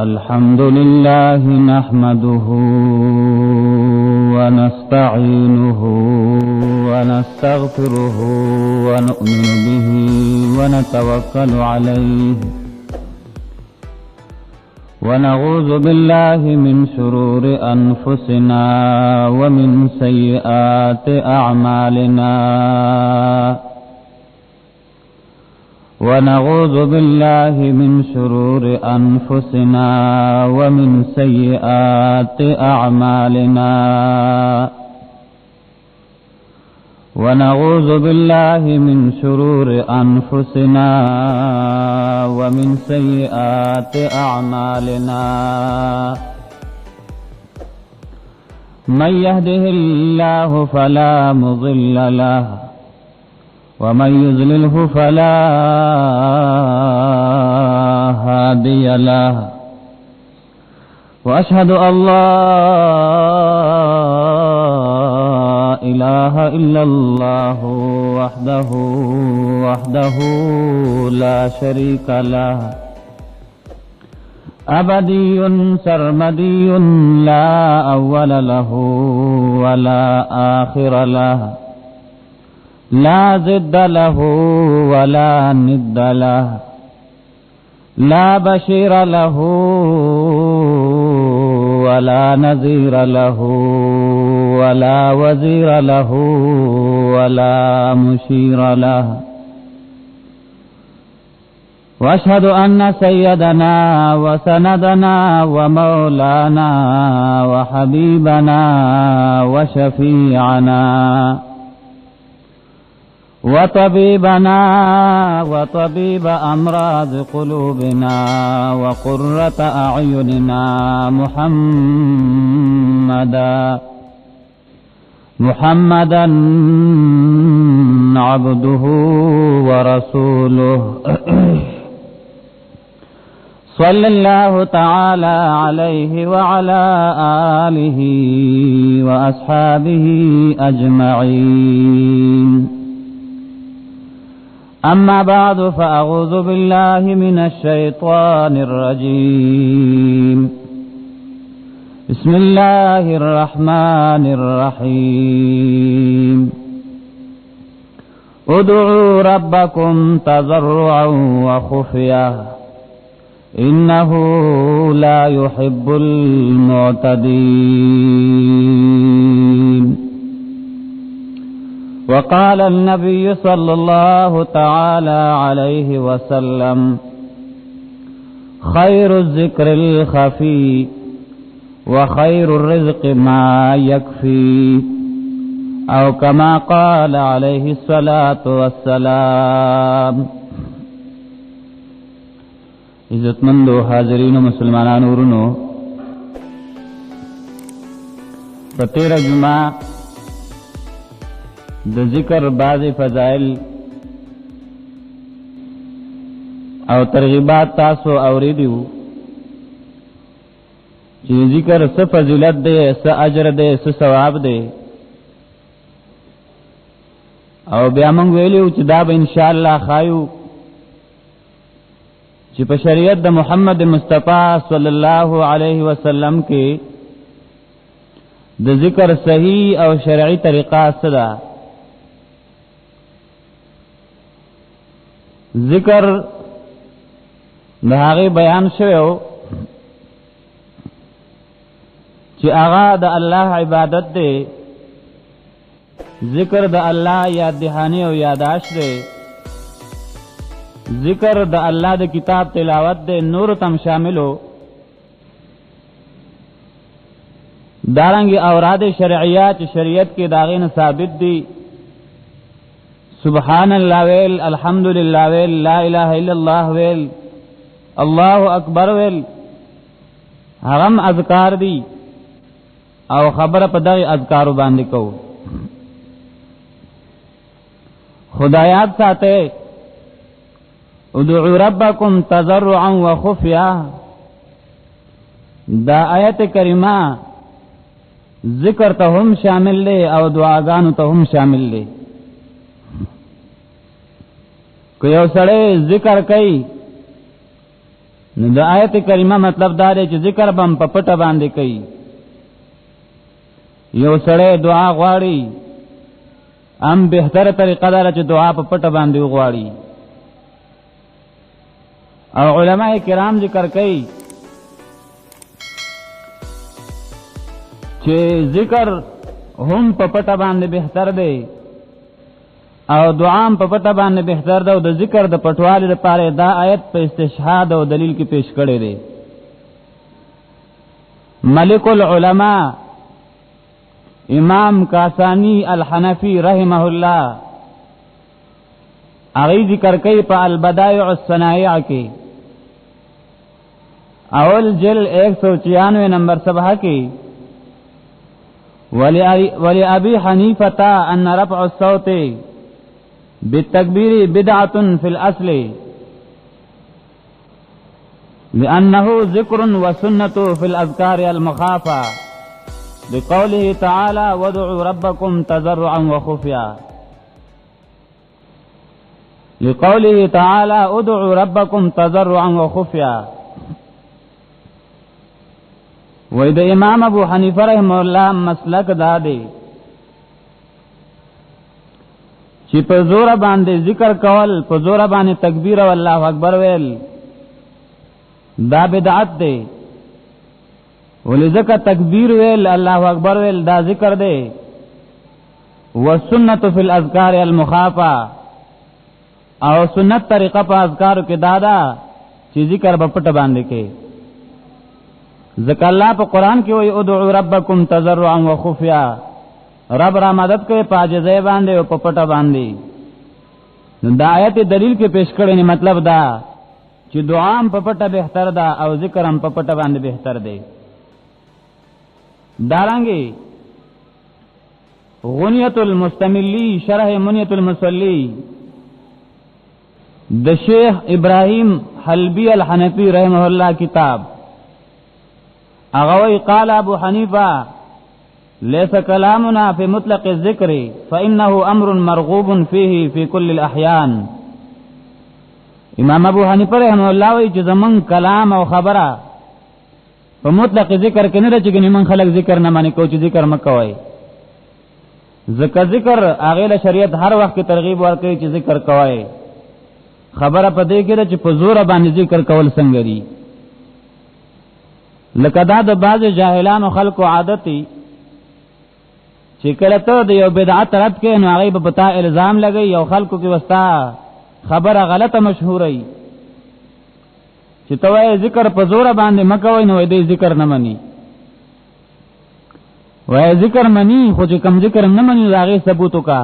الحمد لله نحمده ونستعينه ونستغفره ونؤمن به ونتوكل عليه ونعوذ بالله من شرور أنفسنا ومن سيئات أعمالنا ونعوذ بالله من شرور أنفسنا ومن سيئات أعمالنا ونعوذ بالله من شرور أنفسنا ومن سيئات أعمالنا من يهده الله فلا مضل له ومن يضلله فلا هادي له وأشهد أن لا إله إلا الله وحده لا شريك له أبدي سرمدي لا أول له ولا آخر له لا ضد له ولا ند له لا بشير له ولا نذير له ولا وزير له ولا مشير له وأشهد أن سيدنا وسندنا ومولانا وحبيبنا وشفيعنا وطبيبنا وطبيب أمراض قلوبنا وقرة أعيننا محمدا عبده ورسوله صلى الله تعالى عليه وعلى آله وأصحابه أجمعين أما بعد فأعوذ بالله من الشيطان الرجيم بسم الله الرحمن الرحيم ادعوا ربكم تضرعا وخفيا إنه لا يحب المعتدين وقال النبي صلى الله تعالى عليه وسلم خير الذكر الخفي وخير الرزق ما يكفي أو كما قال عليه الصلاة والسلام. عزتمندو حاضرین مسلمانانو ورونو په 13 جمعه د ذکر بعض فضائل او ترغیبات تاسو اوریدو چې ذکر څه فضیلت دی، څه اجر دی، څه ثواب دی، او بیا موږ ویلو چې دا به ان شاء الله خایو چې په شریعت د محمد مصطفی صلی الله علیه وسلم کې د ذکر صحیح او شرعي طریقه څه ده. ذکر د هغه بیان شوی چې هغه د الله عبادت دی، ذکر د الله یاد دهانی او یاداش دی، ذکر د الله د کتاب تلاوت دی، نور تم شاملو دارنګ اوراد شرعیات شریعت کې داغین ثابت دی، سبحان الله ویل، الحمدللہ ویل، لا الہ الا اللہ ویل، اللہ اکبر ویل، هغم اذکار دی او خبر په دغه اذکار باندې کو. خدایات ساته ادعوا ربکم تضرعا وخفیا، دا آیت کریمه ذکر ته هم شامل دی او دعاګانو ته هم شامل دی. که یو سړی ذکر کوي نو د آیت کریمه مطلب دا دی چې ذکر بم په پټه باندې کوي. یو سړی دعا غواړي ام بهتره طریقه دا چې دعا په پټه باندې وغواړي. او علماء کرام ذکر کوي چې ذکر هم په پټه باندې بهتر دی او دعا په پټه باندې بهتر ده. او د ذکر د پټوالي لپاره دا آیت په استشهاد او دلیل کې پیش کړی دی. ملک العلماء امام کاسانی الحنفی رحمه الله هغه ذکر کوي په البدائع الصنائع کې اول جل 196 نمبر صفحه کې ولی ابي حنیفه ان رفع الصوت بالتكبير بدعة في الأصل لأنه ذكر وسنة في الأذكار المخافة لقوله تعالى وادعوا ربكم تضرعا وخفيا. لقوله تعالى ادعوا ربكم تضرعا وخفيا. وإذا امام ابو حنیفه رحمه الله مسلک دادی چې په زور باندې ذکر کول، په زور باندې تکبیر او الله اکبر ویل دا بدعت دی. ولذکر تکبیر ویل الله اکبر ویل دا ذکر دی. والسنت فی الاذکار المخافه او سنت طریقه په اذکار کې دادا چې ذکر په پټ باندې کې. ذکر الله په قران کې وایي ادعوا ربکم تضرعا وخفیا، رب را مدد کوي په عاجزۍ باندې او په پټه باندې. دا آیت دلیل کې پیش کړی نه مطلب دا چې دعا هم په پټه بهتر ده او ذکر هم په پټه باندې بهتر دی. دارنګي غنیت المستملی شرح منیت المصلی د شیخ ابراهیم حلبی الحنفی رحمه الله کتاب اغوی قال ابو حنیفه ليس كلامنا في مطلق الذكر فإنه أمر مرغوب فيه في كل الأحيان. امام ابو حنیفه رحمه الله وی چې زمون کلام او خبره په مطلق ذکر کې نه راځي چې من خلق ذکر نه مانی کو چې ذکر مکوي. ذکر هغه له شریعت هر وخت ترغیب ورکوي چې ذکر کوي. خبره پدې کې چې په زور باندې ذکر کول څنګه دي. لکه دا د بعض جاهلانو خلقو عادتي چې کله ته د یو بدعت رد کې نو هغه په پتا الزام لګي او خلکو کې وستا خبره غلطه مشهوري چې ته وایې ذکر په زور باندې مکوې نو دې ذکر نه مني. وایې ذکر مني خو چې کم ذکر نه مني هغه ثبوت وکا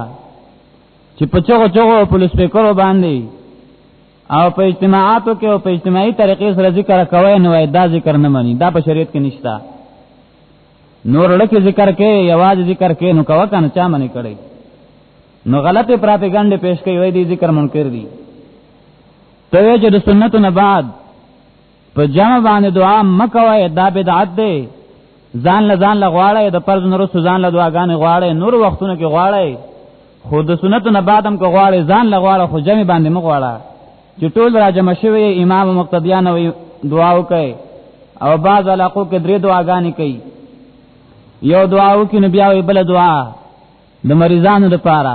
چې په چغو په سپیکرو باندې او په اجتماعاتو کې او په اجتماعي طریقې سره ذکر کوي نو دا ذکر نه مني. دا په شریعت کې نشته. نور لکه ذکر کې یواز ذکر کې نو کوا کنه چا منی کړي نو غلطه پراپګاندا پیش کوي وای دي ذکر منکر دي. ته چې د سنتو نه بعد په جمع باندې دعا مکوای دا بدعت دی. ځان له غواړي د فرض نور ځان له دعاګانې غواړي نور وختونو کې غواړي خود د سنتو نه بعد هم کو غواړي ځان له غواړي خو جمع باندې مغواړي چې ټول راجم شوی امام مقتدیان دعا وکي او بعض علاقو کې درې دعاګانې کوي. یو دعا وکي نو بیا وی بل دعا د مریضانو لپاره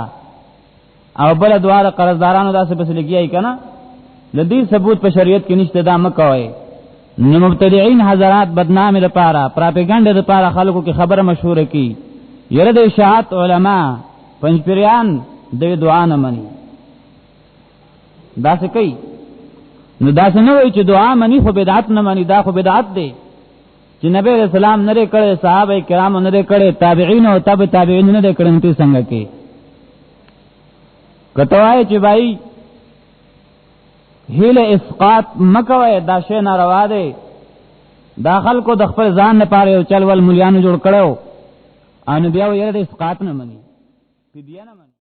او بل دعا د قرضدارانو داسې بس لګیای کنه. لدی ثبوت په شریعت کې نشته دا مکوي. نو مبتدعين حضرات بدنامي لپاره پراپګاندا لپاره خلکو کې خبره مشهور کی یره د اشاعت علما پنځپریان د دعا نه مني. دا څه کوي نو دا څه نه وایي چې دعا مني خو بدعت نه مني. دا خو بدعت دی چې نبی رسول الله نه کړي صحابه کرام نه کړي تابعین او تبع تابعین نه کړي نو څنګه کې کتوای چې بھائی هله اسقاط مکوي دا شی ناروا دی. دا خلکو د خپل ځان لپاره یو چل ول مليانو جوړ کړو ان بیا یې د اسقاط نه مني فدیه نه مني.